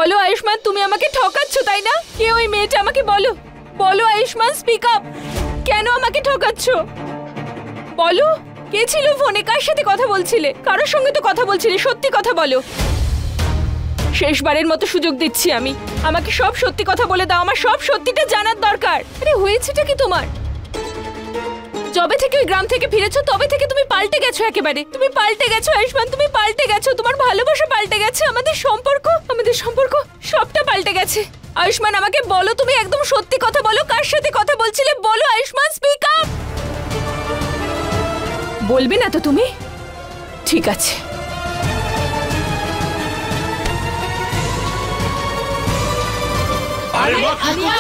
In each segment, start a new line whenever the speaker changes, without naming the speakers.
বলো আয়ুষ্মান, তুমি আমাকে ঠকাচ্ছ তাই না? কে ওই মেয়েটা আমাকে বলো, বলো আয়ুষ্মান, স্পিক আপ। কেন আমাকে ঠকাচ্ছ? বলো, কে ছিল ফোনে? কার সাথে কথা বলছিলে? কারোর সঙ্গে তো কথা বলছিলে, সত্যি কথা বলো। শেষবারের মতো সুযোগ দিচ্ছি আমি, আমাকে সব সত্যি কথা বলে দাও, আমার সব সত্যিটা জানার দরকার। আরে হয়েছেটা কি তোমার? যবে থেকে ওই গ্রাম থেকে ফিরেছো তবে থেকে তুমি পাল্টে গেছো, একেবারে তুমি পাল্টে গেছো আয়ুষ্মান, তুমি পাল্টে গেছো। তোমার ভালোবাসা পাল্টে গেছে, আমাদের সম্পর্ক সবটা পাল্টে গেছে। আয়ুষ্মান আমাকে বলো, তুমি একদম সত্যি কথা বলো, কার সাথে কথা বলছিলে বলো আয়ুষ্মান, স্পিক আপ। বলবে না তো তুমি? ঠিক আছে।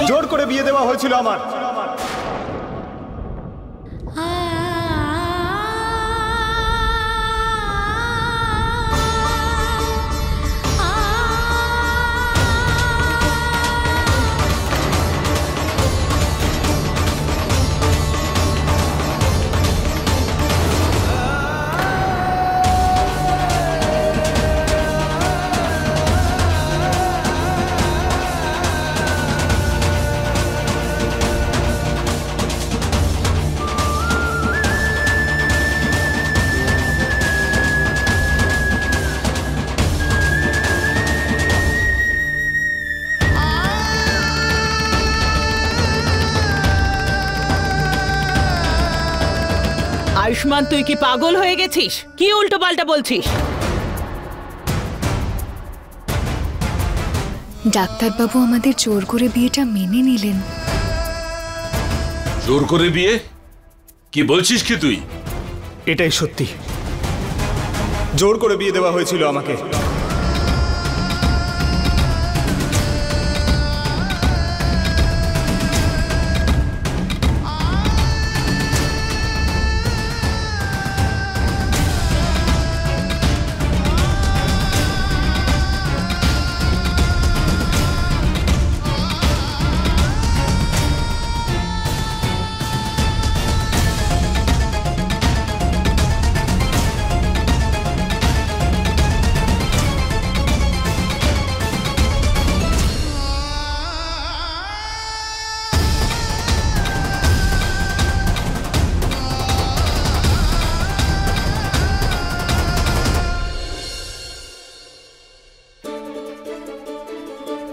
জোর করে বিয়ে দেওয়া হয়েছিল আমার।
আয়ুষ্মান, তুই কি পাগল হয়ে গেছিস? কি উল্টো পাল্টা বলছিস?
ডাক্তারবাবু আমাদের জোর করে বিয়েটা মেনে নিলেন।
জোর করে বিয়ে? কি বলছিস কি তুই?
এটাই সত্যি, জোর করে বিয়ে দেওয়া হয়েছিল আমাকে।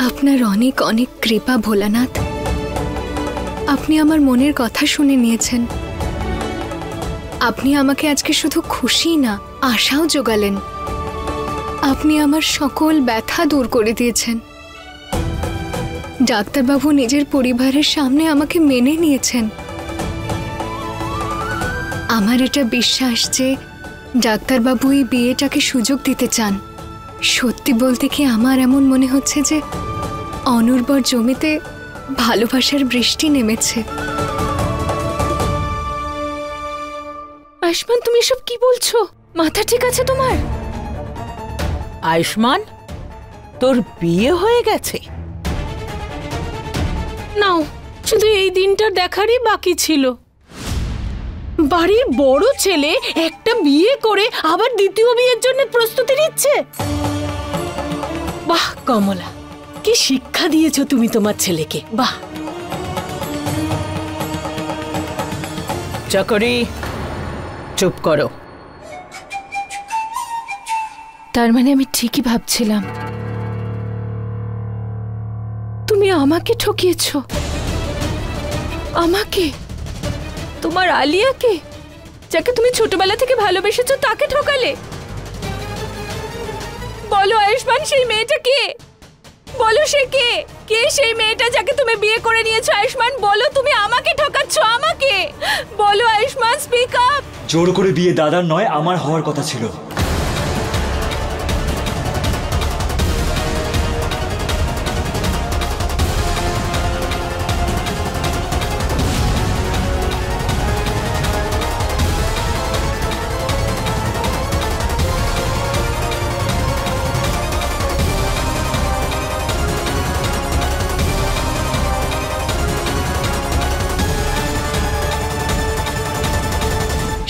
আপনার অনেক অনেক কৃপা ভোলানাথ। আপনি আমার মনের কথা শুনে নিয়েছেন। আপনি আমাকে আজকে শুধু খুশি না, আশাও জোগালেন। আপনি আমার সকল ব্যথা দূর করে দিয়েছেন। ডাক্তারবাবু নিজের পরিবারের সামনে আমাকে মেনে নিয়েছেন। আমার এটা বিশ্বাস যে ডাক্তারবাবু এই বিয়েটাকে সুযোগ দিতে চান। সত্যি বলতে কি, আমার এমন মনে হচ্ছে যে অনুর্বর জমিতে ভালোবাসার বৃষ্টি নেমেছে।
আয়ুষ্মান, তুমি এসব কি বলছো? মাথা ঠিক আছে তোমার?
আয়ুষ্মান, তোর বিয়ে হয়ে গেছে?
নাও, শুধু এই দিনটা দেখারই বাকি ছিল। বাড়ির বড় ছেলে একটা বিয়ে করে আবার দ্বিতীয় বিয়ের জন্য প্রস্তুতি নিচ্ছে। বাহ কমলা, কি শিক্ষা দিয়েছো তুমি তোমার ছেলেকে, বাহ।
চাকরি, চুপ করো।
তার মানে আমি ঠিকই ভাবছিলাম, তুমি আমাকে ঠকিয়েছো। আমাকে? তোমার আলিয়াকে, যাকে তুমি ছোটবেলা থেকে ভালোবেসেছো, তাকে ঠকালে? বলো আয়ুষ্মান, সেই মেয়েটা কে? বলো সে কে? কে সেই মেয়েটা যাকে তুমি বিয়ে করে নিয়েছো? আয়ুষ্মান বলো, তুমি আমাকে ঠকাচ্ছ, আমাকে বলো আয়ুষ্মান, স্পিক আপ।
জোর করে বিয়ে দাদার নয়, আমার হওয়ার কথা ছিল।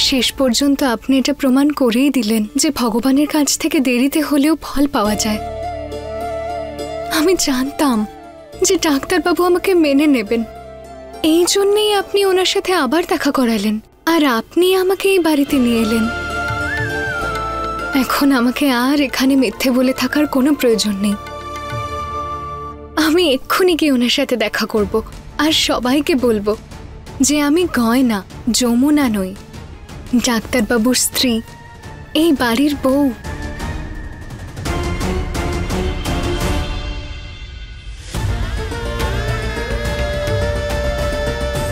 শেষ পর্যন্ত আপনি এটা প্রমাণ করেই দিলেন যে ভগবানের কাছ থেকে দেরিতে হলেও ফল পাওয়া যায়। আমি জানতাম যে ডাক্তারবাবু আমাকে মেনে নেবেন, এই জন্যই আপনি ওনার সাথে আবার দেখা করালেন আর আপনি আমাকে এই বাড়িতে নিয়ে এলেন। এখন আমাকে আর এখানে মিথ্যে বলে থাকার কোনো প্রয়োজন নেই। আমি এক্ষুনি গিয়ে ওনার সাথে দেখা করব আর সবাইকে বলবো যে আমি গয়না, যমুনা নই, ডাক্তারবাবুর স্ত্রী, এই বাড়ির বউ।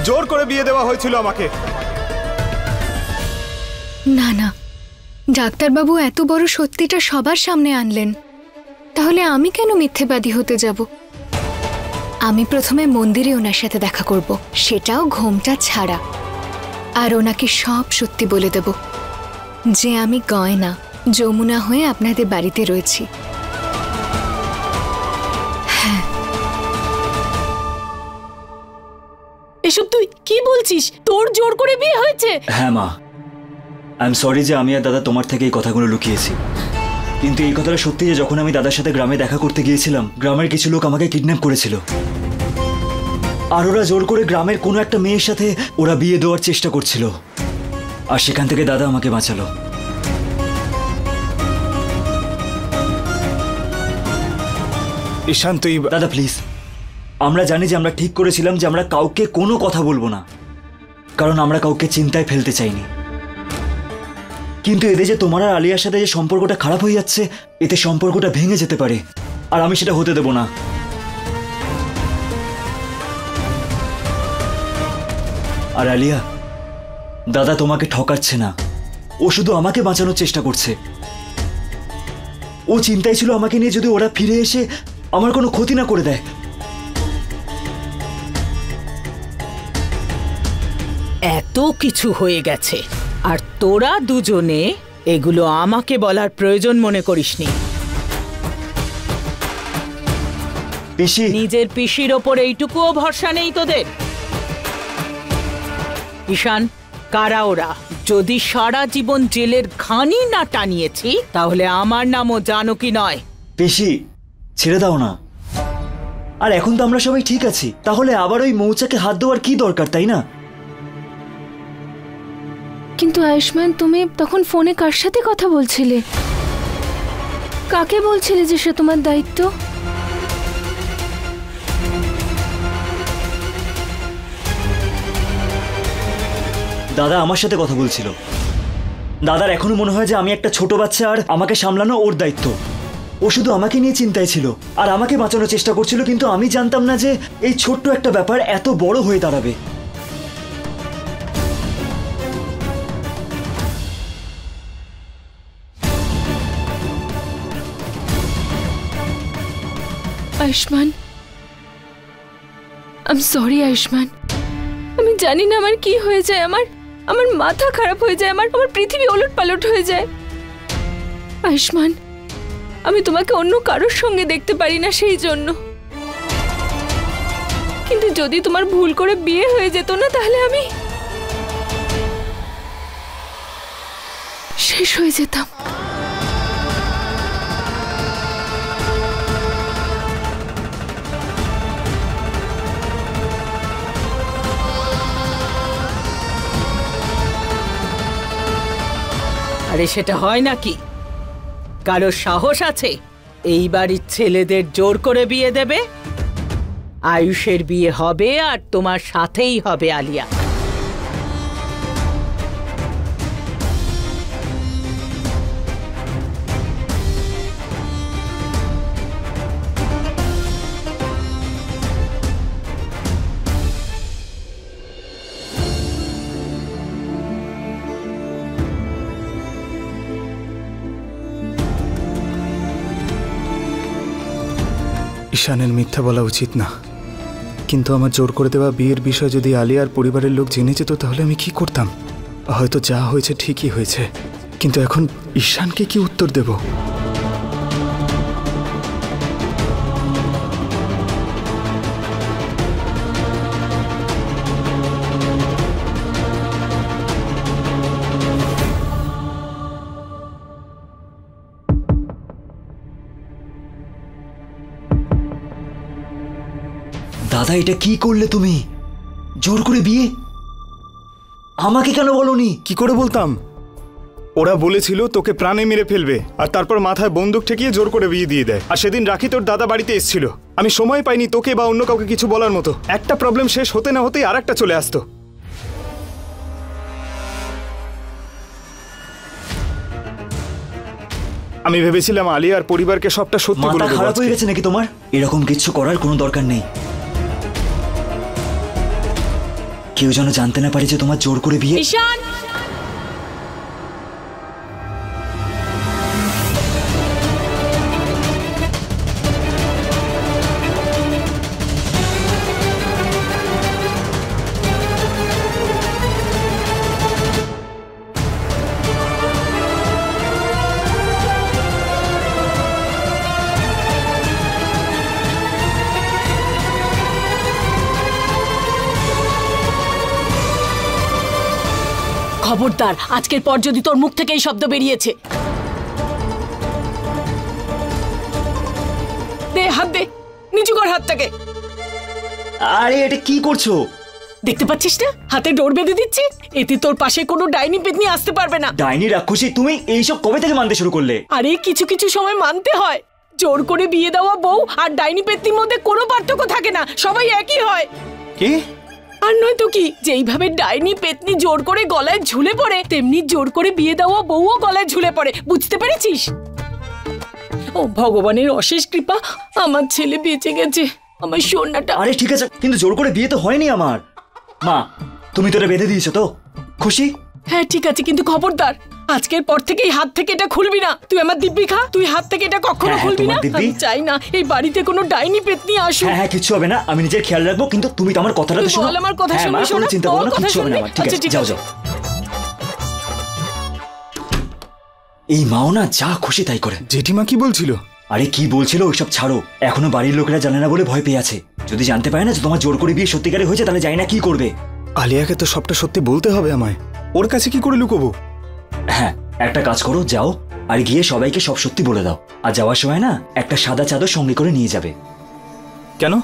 জোর করে বিয়ে দেওয়া হয়েছিল আমাকে।
না না, ডাক্তারবাবু এত বড় সত্যিটা সবার সামনে আনলেন, তাহলে আমি কেন মিথ্যেবাদী হতে যাব? আমি প্রথমে মন্দিরে ওনার সাথে দেখা করব, সেটাও ঘোমটা ছাড়া, আর ওনাকে সব সত্যি বলে দেব যে আমি গয়না, যমুনা হয়ে আপনাদের বাড়িতে রয়েছি।
এসব তুই কি বলছিস? তোর জোর করে বিয়ে হয়েছে?
হ্যাঁ মা, আই এম সরি যে আমি আর দাদা তোমার থেকে এই কথাগুলো লুকিয়েছি। কিন্তু এই কথাটা সত্যি যে যখন আমি দাদার সাথে গ্রামে দেখা করতে গিয়েছিলাম, গ্রামের কিছু লোক আমাকে কিডন্যাপ করেছিল, আর ওরা জোর করে গ্রামের কোনো একটা মেয়ের সাথে ওরা বিয়ে দেওয়ার চেষ্টা করছিল, আর সেখান থেকে দাদা আমাকে বাঁচালো।
ঈশান তুই
দাদা প্লিজ, আমরা জানি যে আমরা ঠিক করেছিলাম যে আমরা কাউকে কোনো কথা বলবো না, কারণ আমরা কাউকে চিন্তায় ফেলতে চাইনি। কিন্তু এতে যে তোমার আর আলিয়ার সাথে যে সম্পর্কটা খারাপ হয়ে যাচ্ছে, এতে সম্পর্কটা ভেঙে যেতে পারে, আর আমি সেটা হতে দেব না। আর আলিয়া, দাদা তোমাকে ঠকাচ্ছে না, ও শুধু আমাকে বাঁচানোর চেষ্টা করছে। ও চিন্তায় ছিল আমাকে নিয়ে যদি ওরা ফিরে এসে আমার কোনো ক্ষতি না করে দেয়।
এত কিছু হয়ে গেছে আর তোরা দুজনে এগুলো আমাকে বলার প্রয়োজন মনে করিসনি।
পিসি,
নিজের পিসির ওপর এইটুকুও ভরসা নেই তোদের? ঈশান, কারা ওরা? যদি সারা জীবন জেলের ঘানি না টানিয়েছি, তাহলে আমার নামও জানকী নয়।
পিসি ছেড়ে দাও না। আর এখন তো আমরা সবাই ঠিক আছি, তাহলে আবার ওই মৌচাকে হাত দেওয়ার কি দরকার, তাই না?
কিন্তু আয়ুষ্মান, তুমি তখন ফোনে কার সাথে কথা বলছিলে? কাকে বলছিলে যে সে তোমার দায়িত্ব?
দাদা আমার সাথে কথা বলছিল। দাদার এখনো মনে হয় যে আমি একটা ছোট বাচ্চা আর আমাকে সামলানো ওর দায়িত্ব। ও শুধু আমাকে নিয়ে চিন্তায় ছিল আর আমাকে বাঁচানোর চেষ্টা করছিল, কিন্তু আমি জানতাম না যে এই ছোট্ট একটা ব্যাপার এত বড় হয়ে দাঁড়াবে।
Ayushman, I am sorry Ayushman. আমি জানি না আমার কি হয়ে যায়, আমার মাথা খারাপ হয়ে যায়, আমার পৃথিবী ওলটপালট হয়ে যায়। আয়ুষ্মান, আমি তোমাকে অন্য কারোর সঙ্গে দেখতে পারি না সেই জন্য। কিন্তু যদি তোমার ভুল করে বিয়ে হয়ে যেত না, তাহলে আমি শেষ হয়ে যেতাম।
আরে সেটা হয় নাকি? কারো সাহস আছে এই বাড়ির ছেলেদের জোর করে বিয়ে দেবে? আয়ুষের বিয়ে হবে আর তোমার সাথেই হবে আলিয়া।
ঈশানের মিথ্যা বলা উচিত না, কিন্তু আমার জোর করে দেওয়া বিয়ের বিষয় যদি আলিয়ার পরিবারের লোক জেনে যেত, তাহলে আমি কি করতাম? হয়তো যা হয়েছে ঠিকই হয়েছে, কিন্তু এখন ঈশানকে কি উত্তর দেব?
দাদা এটা কি করলে তুমি? জোর করে বিয়ে? আমাকে কেন বলনি?
কি করে বলতাম? ওরা বলেছিল তোকে প্রাণে মেরে ফেলবে আর তারপর মাথায় বন্দুক ঠেকিয়ে জোর করে বিয়ে দিয়ে দেয়। আর সেদিন রাখি তোর দাদা বাড়িতে এসেছিল, আমি সময় পাইনি তোকে বা অন্য কাউকে কিছু বলার মতো। একটা প্রবলেম শেষ হতে না হতেই আরেকটা চলে আসতো। আমি ভেবেছিলাম আলিয়ার পরিবারকে সবটা সত্যি বলে
মাথা
দেবো
খারাপ
আজকে।
হয়ে গেছে নাকি তোমার? এরকম কিছু করার কোনো দরকার নেই। কেউ যেন জানতে না পারে যে তোমার জোর করে বিয়ে।
ঈশান,
খবরদার, আজকের পর যদি তোর মুখ থেকে এই শব্দ বেরিয়েছে। দে হাত, দে, নিচু কর হাতটাকে।
আরে এটা কি করছো?
দেখতে পাচ্ছিস না, হাতে ডোর বেঁধে দিচ্ছি। এতে তোর পাশে কোনো ডাইনি পেতনি আসতে পারবে না।
ডাইনি রাক্ষসী, তুমি এইসব কবে থেকে মানতে শুরু করলে?
আরে কিছু কিছু সময় মানতে হয়। জোর করে বিয়ে দেওয়া বউ আর ডাইনি পেতনির মধ্যে কোনো পার্থক্য থাকে না, সবাই একই হয়।
কি?
আর নয় তো কি, যেইভাবে ডাইনি পেতনি জোর করে গলায় ঝুলে পড়ে, তেমনি জোর করে বিয়ে দেওয়া বউও গলায় ঝুলে পড়ে। বুঝতে পেরেছিস? ও ভগবানের অশেষ কৃপা, আমার ছেলে বেঁচে গেছে, আমার সোনাটা।
আরে ঠিক আছে, কিন্তু জোর করে বিয়ে তো হয়নি আমার। মা, তুমি তোরে বেঁধে দিয়েছো তো? খুশি?
হ্যাঁ ঠিক আছে, কিন্তু খবরদার, আজকের পর থেকে এই হাত থেকে এটা খুলবি না। তুই আমার দিব্যি খা, তুই হাত থেকে এটা কখনো
হ্যাঁ,
খুলবি না।
তোমার দিব্যি।
আমি চাই না এই বাড়িতে কোনো ডাইনি পেতনি আসুক।
হ্যাঁ হ্যাঁ, কিচ্ছু হবে না, আমি নিজের খেয়াল রাখবো। কিন্তু তুমি তো আমার কথাটা তো
তুই
শোনো।
বল আমার কথা
হ্যাঁ মা,
শুনবি,
কোনো
শোনা?
চিন্তা করো
তোর
না,
কথা
কিচ্ছু হবে না
শুনবি?
আমার। ঠিক
আচ্ছা,
আছে,
ঠিক
যাও
আছে।
যাও। এই মাও না যা খুশি তাই করে।
জেঠিমা কি বলছিল?
আরে কি বলছিল ওইসব ছাড়ো, এখনো বাড়ির লোকেরা জানে না বলে ভয় পেয়ে আছে। যদি জানতে পারে না যে তোমার জোর করে বিয়ে সত্যিকারে হয়েছে, তাহলে জানি না কি করবে।
আলিয়াকে তো সবটা সত্যি বলতে হবে আমায়, ওর কাছে কি করে লুকোবো?
হ্যাঁ, একটা কাজ করো, যাও আর গিয়ে সবাইকে সব সত্যি বলে দাও। আর যাওয়ার সময় না একটা সাদা চাদর সঙ্গে করে নিয়ে যাবে।
কেন?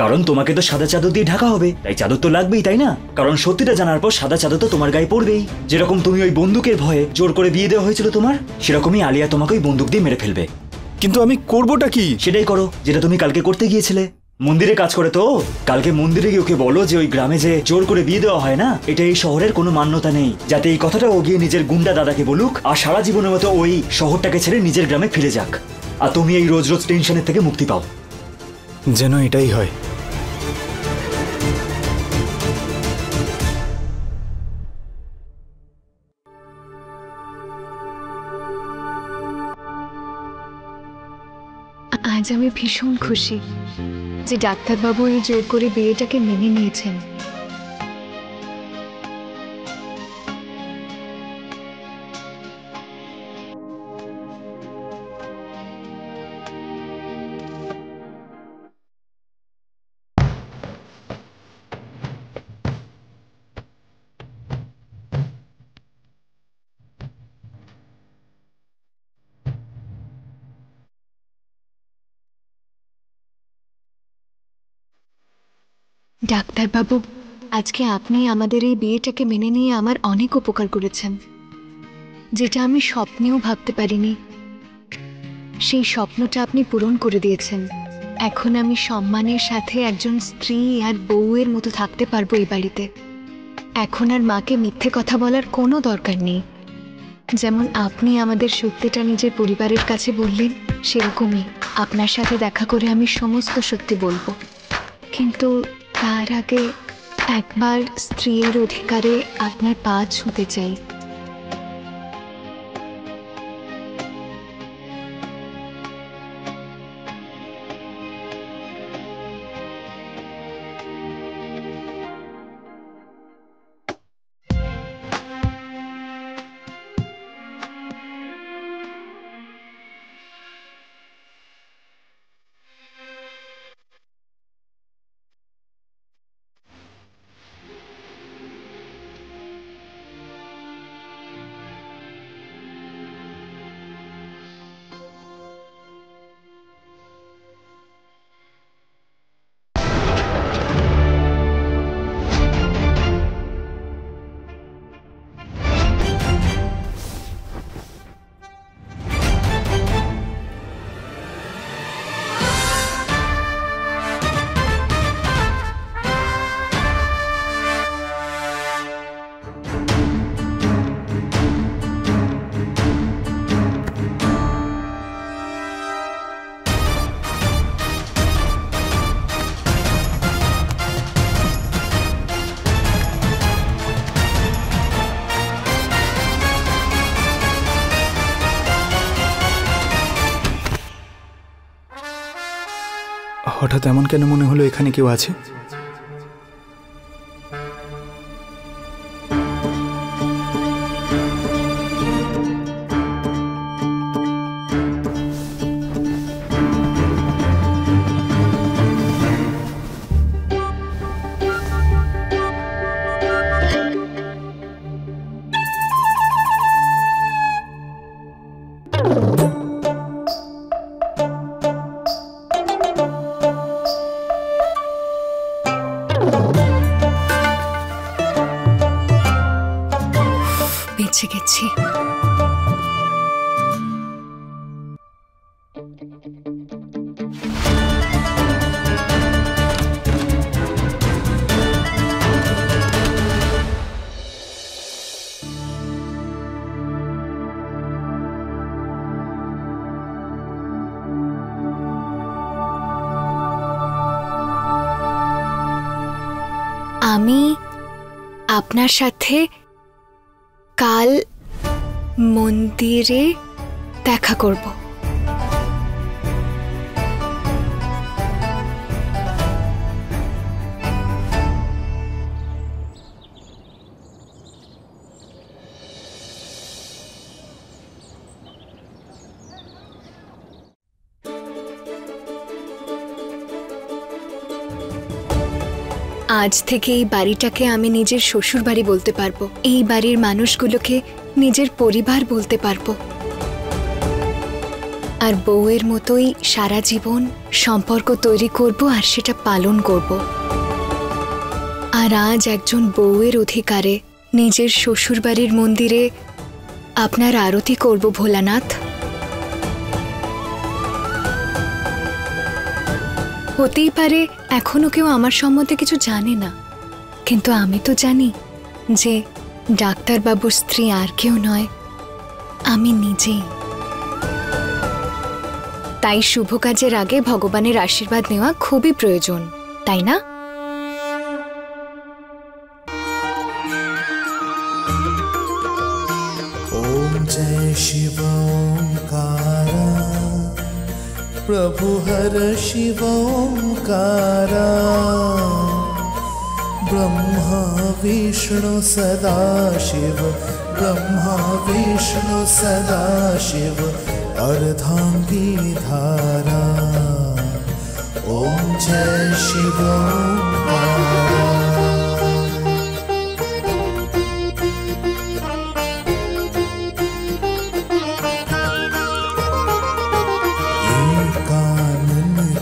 কারণ তোমাকে তো সাদা চাদর দিয়ে ঢাকা হবে, তাই চাদর তো লাগবেই, তাই না? কারণ সত্যিটা জানার পর সাদা চাদর তো তোমার গায়ে পড়বেই। যেরকম তুমি ওই বন্দুকের ভয়ে জোর করে বিয়ে দেওয়া হয়েছিল তোমার, সেরকমই আলিয়া তোমাকে ওই বন্দুক দিয়ে মেরে ফেলবে।
কিন্তু আমি করবোটা কি?
সেটাই করো যেটা তুমি কালকে করতে গিয়েছিলে। মন্দিরে কাজ করে তো, কালকে মন্দিরে গিয়ে ওকে বলো যে ওই গ্রামে যে জোর করে বিয়ে দেওয়া হয় না, এটা এই শহরের কোনো মান্যতা নেই। যাতে এই কথাটা ও গিয়ে নিজের গুন্ডা দাদাকে বলুক আর সারা জীবনের মতো ওই শহরটাকে ছেড়ে নিজের গ্রামে ফিরে যাক। আর তুমি এই রোজ রোজ টেনশনের থেকে মুক্তি পাও।
যেন এটাই হয়।
আজ আমি ভীষণ খুশি যে ডাক্তারবাবু এই জোর করে বিয়েটাকে মেনে নিয়েছেন। ডাক্তারবাবু, আজকে আপনি আমাদের এই বিয়েটাকে মেনে নিয়ে আমার অনেক উপকার করেছেন, যেটা আমি স্বপ্নেও ভাবতে পারিনি। সেই স্বপ্নটা আপনি পূরণ করে দিয়েছেন। এখন আমি সম্মানের সাথে একজন স্ত্রী আর বউয়ের মতো থাকতে পারবো এই বাড়িতে। এখন আর মাকে মিথ্যে কথা বলার কোনো দরকার নেই। যেমন আপনি আমাদের সত্যিটা নিজের পরিবারের কাছে বললেন, সেরকমই আপনার সাথে দেখা করে আমি সমস্ত সত্যি বলবো। কিন্তু তার আগে একবার স্ত্রীর অধিকারে আপনার পা ছুঁতে চাই।
হঠাৎ এমন কেন মনে হলো এখানে কেউ আছে?
বেঁচে গেছি। আমি আপনার সাথে কাল মন্দিরে দেখা করব। আজ থেকে এই বাড়িটাকে আমি নিজের শ্বশুর বাড়ি বলতে পারবো, এই বাড়ির মানুষগুলোকে নিজের পরিবার বলতে পারবো। আর বউয়ের মতোই সারা জীবন সম্পর্ক তৈরি করব আর সেটা পালন করব। আর আজ একজন বউয়ের অধিকারে নিজের শ্বশুর বাড়ির মন্দিরে আপনার আরতি করব ভোলানাথ। হতেই পারে এখনো কেউ আমার সম্বন্ধে কিছু জানে না, কিন্তু আমি তো জানি যে ডাক্তারবাবুর স্ত্রী আর কেউ নয়, আমি নিজেই। তাই শুভ কাজের আগে ভগবানের আশীর্বাদ নেওয়া খুবই প্রয়োজন, তাই না?
ओम जय शिव ओंकारा प्रभु हर शिव ओंकारा ब्रह्मा विष्णु सदा शिव ब्रह्मा विष्णु सदा शिव अर्धांगी धारा ओम जय शिव ओंकारा।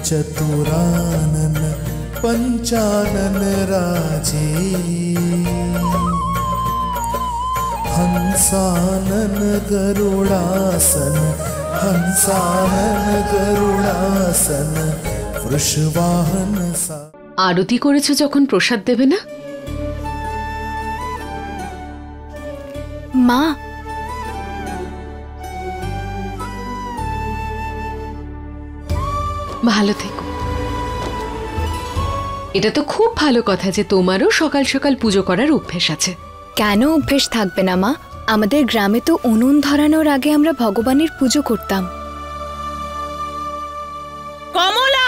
चतुरानन पंचानन राजे हंसानन गरुड़ासन हंसानन गरुड़ासन वृषवाहन सा।
আরতি করেছো যখন প্রসাদ দেবে না?
মা,
ভালো থেকো। এটা তো খুব ভালো কথা যে তোমারও সকাল সকাল পুজো করার অভ্যেস আছে।
কেন অভ্যেস থাকবে না মা? আমাদের গ্রামে তো উনুন ধরানোর আগে আমরা ভগবানের পুজো করতাম।
কমলা,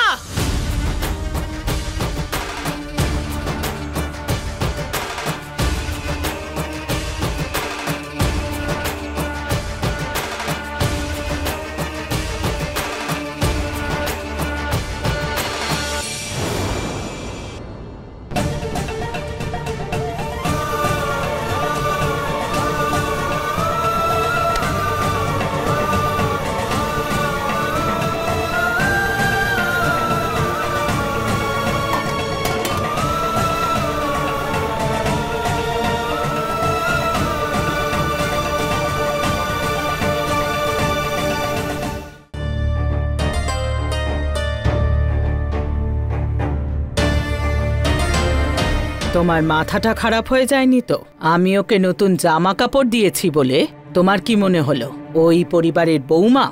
তোমার মাথাটা খারাপ হয়ে যায়নি তো? আমি ওকে নতুন জামা কাপড় দিয়েছি বলে তোমার কি মনে হলো ওই পরিবারের বৌমা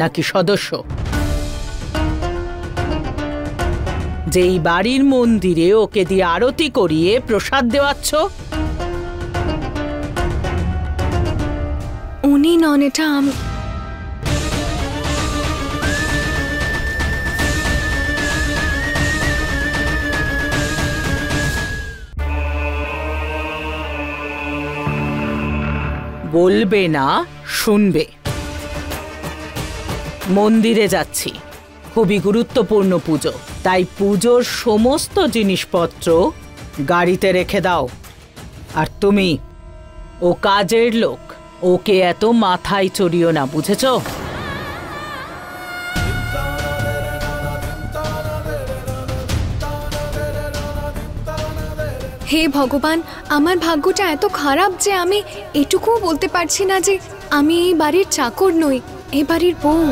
নাকি সদস্য? যেই বাড়ির মন্দিরে ওকে দিয়ে আরতি করিয়ে প্রসাদ দেওয়াচ্ছ,
উনি নন, এটা
বলবে না, শুনবে। মন্দিরে যাচ্ছি, খুবই গুরুত্বপূর্ণ পুজো, তাই পুজোর সমস্ত জিনিসপত্র গাড়িতে রেখে দাও। আর তুমি, ও কাজের লোক, ওকে এত মাথায় চড়িও না, বুঝেছো?
হে ভগবান, আমার ভাগ্যটা এত খারাপ যে আমি এটুকুও বলতে পারছি না যে আমি এই বাড়ির চাকর নই, এই বাড়ির বউ।